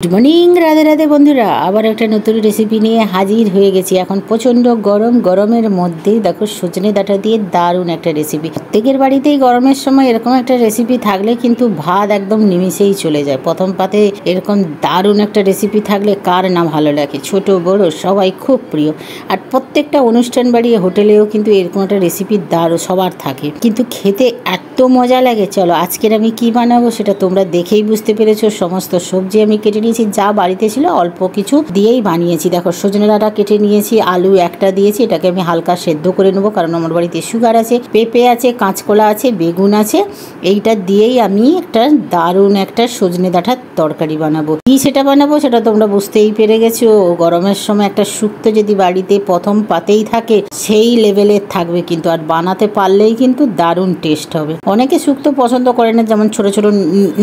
Good morning, Radhe Radhe বন্ধুরা। আবার একটা নতুন রেসিপি নিয়ে হাজির হয়ে গেছি। এখন প্রচণ্ড গরমের মধ্যে দেখো সজনে ডাঁটা দিয়ে দারুণ একটা রেসিপি। প্রত্যেকের বাড়িতেই গরমের সময় এরকম একটা রেসিপি থাকলে কিন্তু ভাত একদম নিমিষেই চলে যায়। প্রথম পাতে এরকম দারুণ একটা রেসিপি থাকলে কার না ভালো লাগে, ছোট বড় সবাই খুব প্রিয়। আর প্রত্যেকটা অনুষ্ঠান বাড়ি হোটেলেও কিন্তু এরকম একটা রেসিপি দারুণ সবার থাকে, কিন্তু খেতে এত মজা লাগে। চলো আজকের আমি কি বানাবো সেটা তোমরা দেখেই বুঝতে পেরেছো। সমস্ত সবজি আমি কেটে নিয়েছি, যা বাড়িতে ছিল অল্প কিছু দিয়েই বানিয়েছি। দেখো সজনে ডাঁটা কেটে নিয়েছি, আলু একটা দিয়েছি, এটাকে আমি হালকা সেদ্ধ করে নেবো, কারণ আমার বাড়িতে সুগার আছে, পেঁপে আছে, কাঁচকলা আছে, বেগুন আছে। এইটা দিয়েই আমি একটা দারুণ একটা সজনে ডাঁটার তরকারি বানাবো। কি সেটা বানাবো সেটা তোমরা বুঝতেই পেরে গেছো। গরমের সময় একটা শুক্তো যদি বাড়িতে প্রথম পাতেই থাকে সেই লেভেলের থাকবে কিন্তু, আর বানাতে পারলেই কিন্তু দারুণ টেস্ট হবে। অনেকে শুক্তো পছন্দ করে না, যেমন ছোট ছোট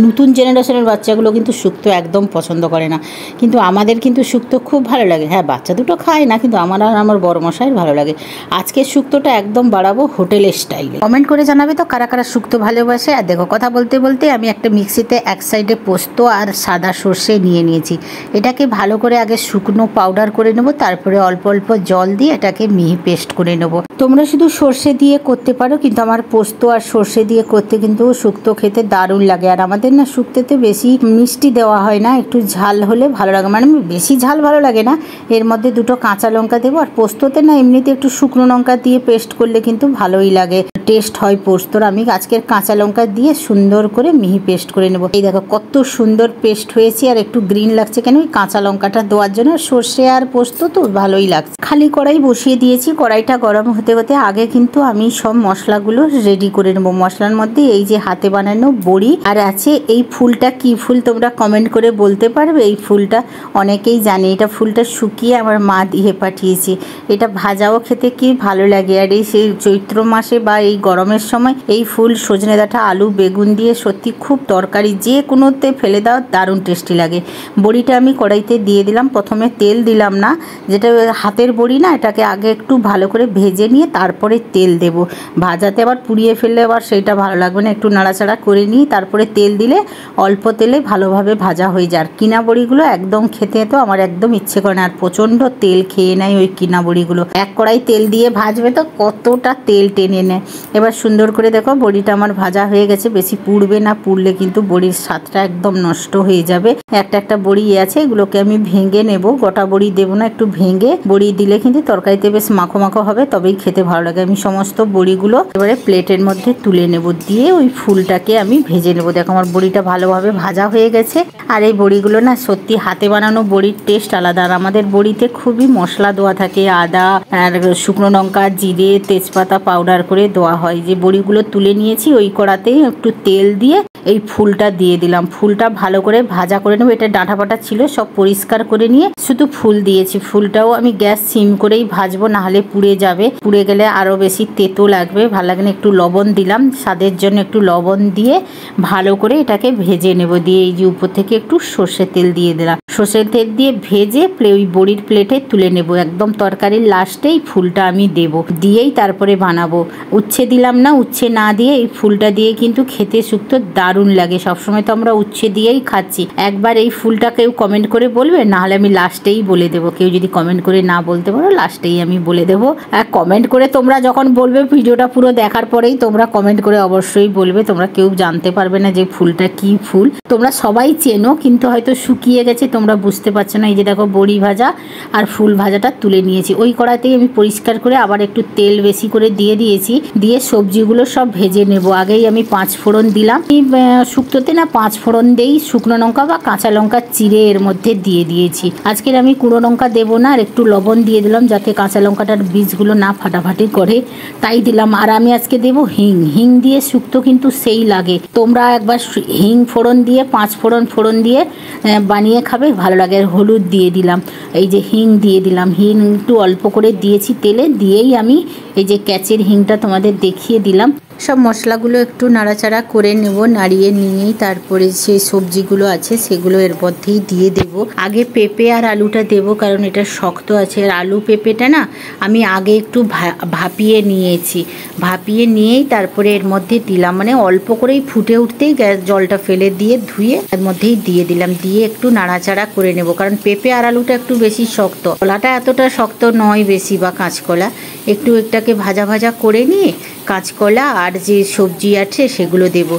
নতুন জেনারেশনের বাচ্চাগুলো কিন্তু শুক্তো একদম পছন্দ করে না, কিন্তু আমাদের কিন্তু শুক্তো খুব ভালো লাগে। হ্যাঁ, বাচ্চা দুটো খায় না, কিন্তু আমার আর আমার বড় মশাইয়ের ভালো লাগে। আজকের শুক্তোটা একদম বাড়াবো হোটেলের স্টাইলে। কমেন্ট করে জানাবে তো কারা কারা শুক্তো ভালোবাসে। আর দেখো কথা বলতে বলতে আমি একটা মিক্সিতে এক সাইডে পোস্ত আর সাদা সর্ষে নিয়ে নিয়েছি। এটাকে ভালো করে আগে শুকনো পাউডার করে নেবো, তারপরে অল্প অল্প জল দিয়ে এটাকে মিহি পেস্ট করে নেবো। তোমরা শুধু সর্ষে দিয়ে করতে পারো, কিন্তু আমার পোস্ত আর সর্ষে দিয়ে করতে কিন্তু শুক্তো খেতে দারুণ লাগে। আর আমাদের না শুক্তোতে বেশি মিষ্টি দেওয়া হয় না, একটু ঝাল হলে ভালো লাগে। মানে বেশি ঝাল ভালো লাগে না, এর মধ্যে দুটো কাঁচা লঙ্কা দেবো। আর পোস্ততে না এমনিতে একটু শুকনো লঙ্কা দিয়ে পেস্ট করলে কিন্তু ভালোই লাগে, টেস্ট হয় পোস্তর। আমি আজকের কাঁচা লঙ্কা দিয়ে সুন্দর করে মিহি পেস্ট করে নেবো। এই দেখো কত সুন্দর পেস্ট হয়েছে, আর একটু গ্রিন লাগছে কেন, ওই কাঁচা লঙ্কাটা দেওয়ার জন্য। সর্ষে আর পোস্ত তো ভালোই লাগছে। খালি কড়াই বসিয়ে দিয়েছি, কড়াইটা গরম হতে হতে আগে কিন্তু আমি সব মশলাগুলো রেডি করে নেবো। মশলার মধ্যে এই যে হাতে বানানো বড়ি, আর আছে এই ফুলটা কি ফুল তোমরা কমেন্ট করে বলতে পারবে। এই ফুলটা অনেকেই জানে, এটা ফুলটা শুকিয়ে আমার মা দিয়ে পাঠিয়েছে। এটা ভাজাও খেতে কি ভালো লাগে। আর এই সেই চৈত্র মাসে বা এই গরমের সময় এই ফুল সজনে ডাঁটা আলু বেগুন দিয়ে সত্যি খুব তরকারি যে কোনোতে ফেলে দাও দারুণ টেস্টি লাগে। বড়িটা আমি কড়াইতে দিয়ে দিলাম। প্রথমে তেল দিলাম না, যেটা হাতের বড়ি না, এটাকে আগে একটু ভালো করে ভেজে নিয়ে তারপরে তেল দেব। ভাজাতে আবার পুড়িয়ে ফেললে আবার সেইটা ভালো লাগবে না, একটু নাড়াচাড়া করে নিই, তারপরে তেল দিলে অল্প তেলে ভালোভাবে ভাজা হয়ে যায়। আর কিনা বড়িগুলো একদম খেতে তো আমার একদম ইচ্ছে করে না, আর প্রচণ্ড তেল খেয়ে নেয় ওই কিনা বড়িগুলো। এক কড়াই তেল দিয়ে ভাজবে তো কতটা তেল টেনে নেয়। এবার সুন্দর করে দেখো বড়িটা আমার ভাজা হয়ে গেছে, বেশি পুড়বে না, পুড়লে কিন্তু বড়ির স্বাদটা একদম নষ্ট হয়ে যাবে। একটা একটা বড়ি আছে, এগুলোকে আমি ভেঙে নেব, গোটা বড়ি দেবো না, একটু ভেঙে বড়ি দিলে কিন্তু তরকারিতে বেশ মাখো মাখো হবে, তবেই খেতে ভালো লাগে। আমি সমস্ত বড়িগুলো এবারে প্লেটের মধ্যে তুলে নেব, দিয়ে ওই ফুলটাকে আমি ভেজে নেব। দেখো আমার বড়িটা ভালোভাবে ভাজা হয়ে গেছে। আর এই বড়িগুলো না সত্যি হাতে বানানো বড়ির টেস্ট আলাদা। আর আমাদের বড়িতে খুবই মশলা দেওয়া থাকে, আদা আর শুকনো লঙ্কা জিরে তেজপাতা পাউডার করে দেওয়া হয়। যে বড়িগুলো তুলে নিয়েছি ওই কড়াতেই একটু তেল দিয়ে এই ফুলটা দিয়ে দিলাম। ফুলটা ভালো করে ভাজা করে নেবো। এটা ডাঁটা পাটা ছিল সব পরিষ্কার করে নিয়ে শুধু ফুল দিয়েছি। ফুলটাও আমি গ্যাস সিম করেই ভাজবো, নাহলে পুড়ে যাবে, পুড়ে গেলে আরও বেশি তেতো লাগবে, ভালো লাগে না। একটু লবণ দিলাম, স্বাদের জন্য একটু লবণ দিয়ে ভালো করে এটাকে ভেজে নেব। দিয়ে এই যে উপর থেকে একটু সর্ষের তেল দিয়ে দিলাম, সর্ষের তেল দিয়ে ভেজে ওই বড়ির প্লেটে তুলে নেব। একদম তরকারির লাস্টেই ফুলটা আমি দেব, দিয়েই তারপরে বানাবো। উচ্ছে দিলাম না, উচ্ছে না দিয়ে এই ফুলটা দিয়ে কিন্তু খেতে শুক্তো দারুণ লাগে। সবসময় তো আমরা উচ্ছে দিয়েই খাচ্ছি। একবার এই ফুলটা কেউ কমেন্ট করে বলবে, নাহলে আমি লাস্টেই বলে দেবো। কেউ যদি কমেন্ট করে না বলতে পারো লাস্টেই আমি বলে দেবো। আর কমেন্ট করে তোমরা যখন বলবে, ভিডিওটা পুরো দেখার পরেই তোমরা কমেন্ট করে অবশ্যই বলবে। তোমরা কেউ জানতে পারবে না যে ফুলটা কি ফুল, তোমরা সবাই চেনো, কিন্তু হয়তো শুকিয়ে গেছে তোমরা বুঝতে পারছো না। এই যে দেখো বড়ি ভাজা আর ফুল ভাজাটা তুলে নিয়েছি। ওই কড়াইতেই আমি পরিষ্কার করে আবার একটু তেল বেশি করে দিয়ে দিয়েছি, দিয়ে সবজিগুলো সব ভেজে নেব। আগেই আমি 5 ফোড়ন দিলাম। শুক্তোতে না 5 ফোড়ন দেই, শুকনো লঙ্কা বা কাঁচা লঙ্কা চিড়ে এর মধ্যে দিয়ে দিয়েছি। আজকের আমি কুড়ো লঙ্কা দেবো না, আর একটু লবণ দিয়ে দিলাম যাতে কাঁচা লঙ্কাটার বীজগুলো না ফাটাফাটি করে, তাই দিলাম। আর আমি আজকে দেবো হিং। হিং দিয়ে শুক্তো কিন্তু সেই লাগে। তোমরা একবার হিং ফোড়ন দিয়ে 5 ফোড়ন দিয়ে বানিয়ে খাবে, ভালো লাগে। আর হলুদ দিয়ে দিলাম, এই যে হিং দিয়ে দিলাম। হিং একটু অল্প করে দিয়েছি তেলে, দিয়েই আমি এই যে ক্যাচের হিংটা তোমাদের দেখিয়ে দিলাম। সব মশলাগুলো একটু নাড়াচাড়া করে নেব, নাড়িয়ে নিয়েই তারপরে যে সবজিগুলো আছে সেগুলো এর মধ্যেই দিয়ে দেব। আগে পেঁপে আর আলুটা দেব, কারণ এটা শক্ত আছে। আর আলু পেঁপেটা না আমি আগে একটু ভাপিয়ে নিয়েছি, ভাপিয়ে নিয়েই তারপরে এর মধ্যে দিলাম, মানে অল্প করেই ফুটে উঠতেই গ্যাস জলটা ফেলে দিয়ে ধুয়ে এর মধ্যেই দিয়ে দিলাম, দিয়ে একটু নাড়াচাড়া করে নেব। কারণ পেঁপে আর আলুটা একটু বেশি শক্ত, কলাটা এতটা শক্ত নয় বেশি, বা কাঁচকলা একটু এটাকে ভাজা ভাজা করে নিয়ে কাঁচকলা আর যে সবজি আছে সেগুলো দেব।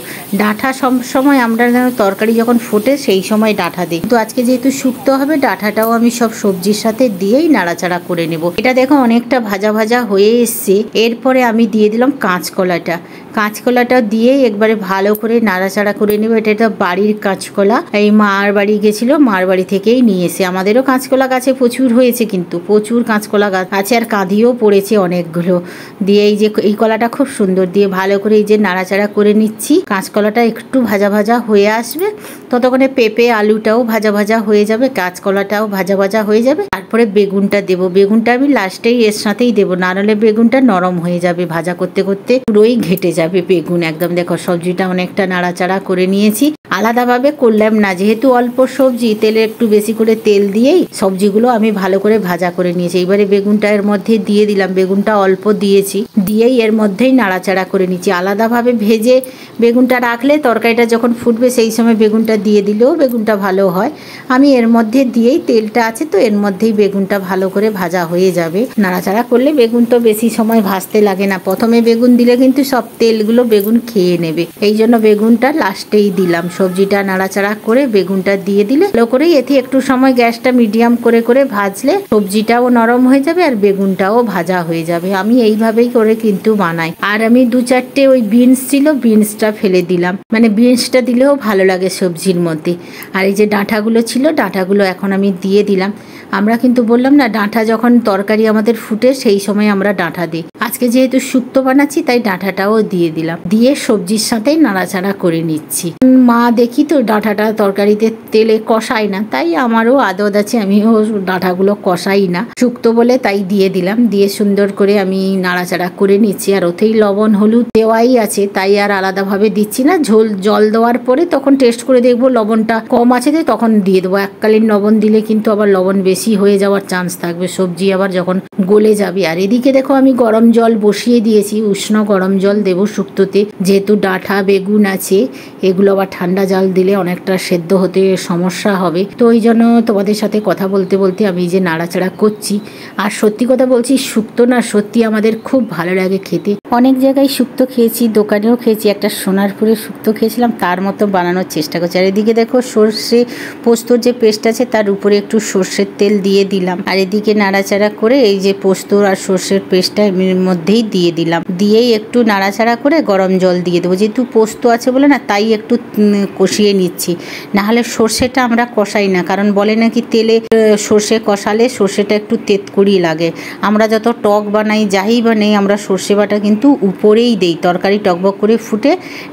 ডাঁটা সব সময় আমরা তরকারি যখন ফোটে সেই সময় ডাঁটা দিই, কিন্তু আজকে যেহেতু শুক্তো হবে ডাঁটাটাও আমি সব সবজির সাথে দিয়েই নাড়াচাড়া করে নেব। এটা দেখো অনেকটা ভাজা ভাজা হয়ে এসছে। এরপরে আমি দিয়ে দিলাম কাঁচকলাটা, কাঁচকলাটা দিয়ে একবারে ভালো করে নাড়াচাড়া করে নেব। এটা তো বাড়ির কাঁচকলা, এই মার বাড়ি গেছিল, মার বাড়ি থেকেই নিয়ে এসে। আমাদেরও কাঁচকলা গাছে প্রচুর হয়েছে, কিন্তু প্রচুর কাঁচকলা গাছ আছে, আর কাঁদিও পড়েছে অনেকগুলো। দিয়ে এই যে এই কলাটা খুব সুন্দর, দিয়ে ভালো করে এই যে নাড়াচাড়া করে নিচ্ছি। কাঁচকলাটা একটু ভাজা ভাজা হয়ে আসবে, ততক্ষণে পেঁপে আলুটাও ভাজা ভাজা হয়ে যাবে, কাঁচকলাটাও ভাজা ভাজা হয়ে যাবে। তারপরে বেগুনটা দেব, বেগুনটা আমি লাস্টেই এর সাথেই দেবো, না হলে বেগুনটা নরম হয়ে যাবে, ভাজা করতে করতে পুরোই ঘেটে যাবে বেগুন একদম। দেখো সবজিটা অনেকটা নাড়াচাড়া করে নিয়েছি, আলাদাভাবে করলাম না, যেহেতু অল্প সবজি, তেলে একটু বেশি করে তেল দিয়েই সবজিগুলো আমি ভালো করে ভাজা করে নিয়েছি। এবারে বেগুনটা এর মধ্যে দিয়ে দিলাম, বেগুনটা অল্প দিয়েছি, দিয়েই এর মধ্যেই নাড়াচাড়া করে নিচ্ছি। আলাদাভাবে ভেজে বেগুনটা রাখলে তরকারিটা যখন ফুটবে সেই সময় বেগুনটা দিয়ে দিলেও বেগুনটা ভালো হয়। আমি এর মধ্যে দিয়েই, তেলটা আছে তো এর মধ্যেই বেগুনটা ভালো করে ভাজা হয়ে যাবে। নাড়াচাড়া করলে বেগুন তো বেশি সময় ভাজতে লাগে না, প্রথমে বেগুন দিলে কিন্তু সব তেলগুলো বেগুন খেয়ে নেবে, এই জন্য বেগুনটা লাস্টেই দিলাম। সবজিটা নাড়াচাড়া করে বেগুনটা দিয়ে দিলে ভালো করে, এতে একটু সময় গ্যাসটা মিডিয়াম করে করে ভাজলে সবজিটাও নরম হয়ে যাবে আর বেগুনটাও ভাজা হয়ে যাবে। আমি এইভাবেই করে কিন্তু বানাই। আর আমি 2-4টে ওই বিনস ছিল, বিনসটা ফেলে দিলাম, মানে বিনসটা দিলেও ভালো লাগে সবজির মধ্যে। আর এই যে ডাঁটাগুলো ছিল, ডাঁটাগুলো এখন আমি দিয়ে দিলাম। আমরা কিন্তু বললাম না, ডাঁটা যখন তরকারি আমাদের ফুটে সেই সময় আমরা ডাঁটা দিই। আজকে যেহেতু শুক্তো বানাচ্ছি তাই ডাঁটাটাও দিয়ে দিলাম, দিয়ে সবজির সাথেই নাড়াচাড়া করে নিচ্ছি। মা দেখি তো ডাঁটাটা তরকারিতে তেলে কষাই না, তাই আমারও আদত আছে, আমিও ডাঁটাগুলো কষাই না, শুক্তো বলে তাই দিয়ে দিলাম। দিয়ে সুন্দর করে আমি নাড়াচাড়া করে নিচ্ছি। আর ওতেই লবণ হলুদ দেওয়াই আছে, তাই আর আলাদাভাবে দিচ্ছি না। জল দেওয়ার পরে তখন টেস্ট করে দেখবো লবণটা কম আছে, তখন দিয়ে দেবো। এককালীন লবণ দিলে কিন্তু আবার লবণ বেশি হয়ে যাওয়ার চান্স থাকবে, সবজি আবার যখন গলে যাবে। আর এদিকে দেখো আমি গরম জল বসিয়ে দিয়েছি, উষ্ণ গরম জল দেবো শুক্তোতে, যেহেতু ডাঁটা বেগুন আছে, এগুলো আবার ঠান্ডা জল দিলে অনেকটা সেদ্ধ হতে সমস্যা হবে। তো ওই জন্য তোমাদের সাথে কথা বলতে বলতে আমি যে নাড়াচাড়া করছি। আর সত্যি কথা বলছি, শুক্তো না সত্যি আমাদের খুব ভালো লাগে খেতে। অনেক জায়গায় শুক্তো খেয়েছি, দোকানেও খেয়েছি, একটা সোনারপুরে শুক্তো খেয়েছিলাম, তার মতো বানানোর চেষ্টা করছি। আর এদিকে দেখো সর্ষে পোস্তর যে পেস্ট আছে তার উপরে একটু সর্ষের তেল দিয়ে দিলাম। আর এদিকে নাড়াচাড়া করে এই যে পোস্ত আর সর্ষের পেস্টটা এর মধ্যেই দিয়ে দিলাম, দিয়েই একটু নাড়াচাড়া করে গরম জল দিয়ে দেবো। যেহেতু পোস্ত আছে বলে না, তাই একটু কষিয়ে নিচ্ছি, নাহলে সর্ষেটা আমরা কষাই না, কারণ বলে নাকি তেলে সর্ষে কষালে সর্ষেটা একটু তেতকুড়ি লাগে। আমরা যত টক বানাই যাই বানাই আমরা সর্ষে বাটা কিন্তু উপরেই দেই, তরকারি টকবক করে ফুটে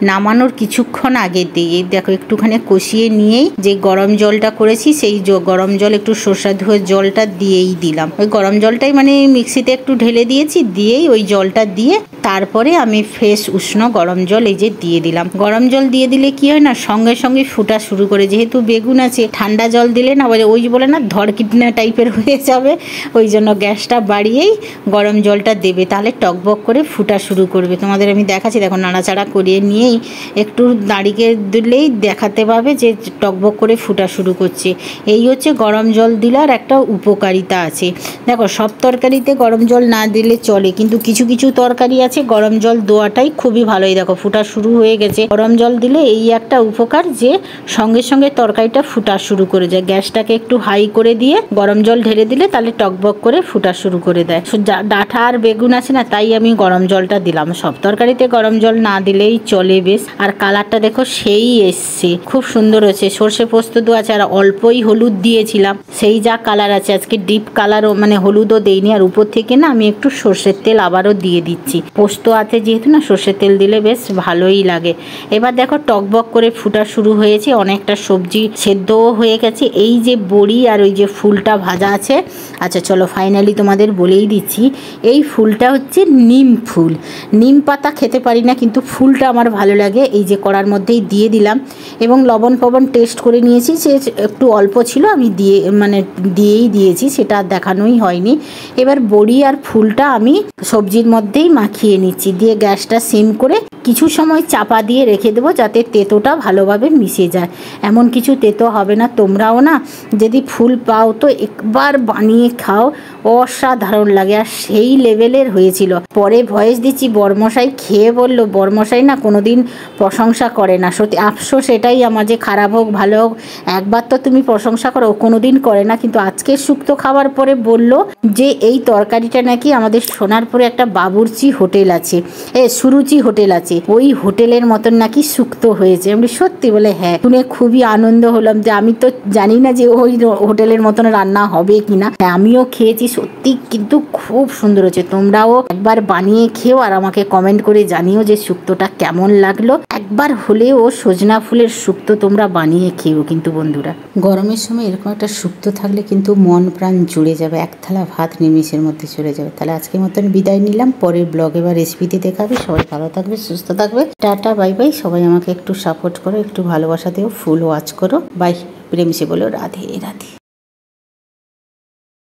নামানোর কিছুক্ষণ আগে দিই। এই দেখো একটুখানি কষিয়ে নিয়েই যে গরম জলটা করেছি সেই গরম জল একটু সর্ষা ধুয়ে জলটা দিয়েই দিলাম। ওই গরম জলটাই মানে মিক্সিতে একটু ঢেলে দিয়েছি, দিয়েই ওই জলটা দিয়ে তারপরে আমি ফ্রেশ উষ্ণ গরম জল এই যে দিয়ে দিলাম। গরম জল দিয়ে দিলে কি হয় না, সঙ্গে সঙ্গে ফুটা শুরু করে, যেহেতু বেগুন আছে। ঠান্ডা জল দিলে না ওই বলে না ধড়কিটনা টাইপের হয়ে যাবে, ওই জন্য গ্যাসটা বাড়িয়েই গরম জলটা দেবে, তাহলে টকবক করে ফুটা শুরু করবে। তোমাদের আমি দেখাচ্ছি, দেখো নাড়াচাড়া করিয়ে নিয়েই একটু দাঁড়িয়ে দিলেই দেখাতে পাবে যে টকবক করে ফুটা শুরু করছে। এই হচ্ছে গরম জল দিলার একটা উপকারিতা আছে। দেখো সব তরকারিতে গরম জল না দিলে চলে, কিন্তু কিছু কিছু তরকারি আছে গরম জল দেওয়াটাই খুবই ভালো। এই দেখো ফুটা শুরু হয়ে গেছে, গরম জল দিলে এই একটা উপকার যে সঙ্গে সঙ্গে তরকারিটা ফুটা শুরু করে যায়। গ্যাসটাকে একটু হাই করে দিয়ে গরম জল ঢেলে দিলে তাহলে টকবক করে ফুটা শুরু করে দেয়। ডাঁটা আর বেগুন আছে না, তাই আমি গরম জলটা দিলাম। সব তরকারিতে গরম জল না দিলেই চলে বেশ। আর কালারটা দেখো সেই এসছে, খুব সুন্দর হয়েছে। সর্ষে পোস্ত দেওয়া আছে আর অল্পই হলুদ দিয়েছিলাম, সেই যা কালার আছে। আজকে ডিপ কালারও মানে হলুদও দেইনি। আর উপর থেকে না আমি একটু সর্ষের তেল আবারও দিয়ে দিচ্ছি। পোস্ত আছে যেহেতু না, সর্ষের তেল দিলে বেশ ভালোই লাগে। এবার দেখো টকবক করে ফুটা শুরু হয়েছে, অনেকটা সবজি সেদ্ধও হয়ে গেছে। এই যে বড়ি আর ওই যে ফুলটা ভাজা আছে, আচ্ছা চলো ফাইনালি তোমাদের বলেই দিচ্ছি, এই ফুলটা হচ্ছে নিম ফুল। নিম পাতা খেতে পারি না, কিন্তু ফুলটা আমার ভালো লাগে। এই যে কড়ার মধ্যেই দিয়ে দিলাম এবং লবণ ফবণ টেস্ট করে নিয়েছি, সে একটু অল্প ছিল, আমি দিয়েই দিয়েছি, সেটা আর দেখানোই হয়নি। এবার বড়ি আর ফুলটা আমি সবজির মধ্যেই মাখিয়ে নিচ্ছি, দিয়ে গ্যাসটা সিম করে কিছু সময় চাপা দিয়ে রেখে দেবো, যাতে তেঁতোটা ভালোভাবে মিশে যায়। এমন কিছু তেঁতো হবে না। তোমরাও না যদি ফুল পাও তো একবার বানিয়ে খাও, অসাধারণ লাগে। আর সেই লেভেলের হয়েছিল। পরে ভয়েস দিচ্ছি, বরমশাই খেয়ে বলল, বরমশাই না কোনোদিন প্রশংসা করে না। সত্যি আফসোস এটাই আমার, যে খারাপ হোক ভালো হোক একবার তো তুমি প্রশংসা করো, কোনোদিন করে না। কিন্তু আজকের শুক্তো খাওয়ার পরে বলল যে এই তরকারিটা নাকি আমাদের সোনারপুরে একটা বাবুর্চি হোটেল আছে, সুরুচি হোটেল আছে, ওই হোটেলের মতন নাকি শুক্তো হয়েছে। আমি সত্যি? বলে হ্যাঁ। শুনে খুবই আনন্দ হলাম, যে আমি তো জানি না যে ওই হোটেলের মতন রান্না হবে কিনা। আমিও খেয়েছি, সত্যি কিন্তু খুব সুন্দর হয়েছে। তোমরাও একবার বানিয়ে খেও আর আমাকে কমেন্ট করে জানিও যে শুক্তোটা কেমন লাগলো। একবার হলেও সজনা ফুলের শুক্তো তোমরা বানিয়ে খেও কিন্তু বন্ধুরা। গরমের সময় এরকম একটা শুক্তো থাকলে কিন্তু মন প্রাণ জুড়ে যাবে, এক থালা ভাত নিমিষের মধ্যে চলে যাবে। তাহলে আজকের মতন বিদায় নিলাম, পরের ব্লগে বা রেসিপিতে দেখাবে। সবাই ভালো থাকবে, সুস্থ থাকবে, টাটা বাই বাই। সবাই আমাকে একটু সাপোর্ট করো, একটু ভালোবাসা দিও, ফুল ওয়াচ করো। বাই। প্রেমসে বলো রাধে রাধে।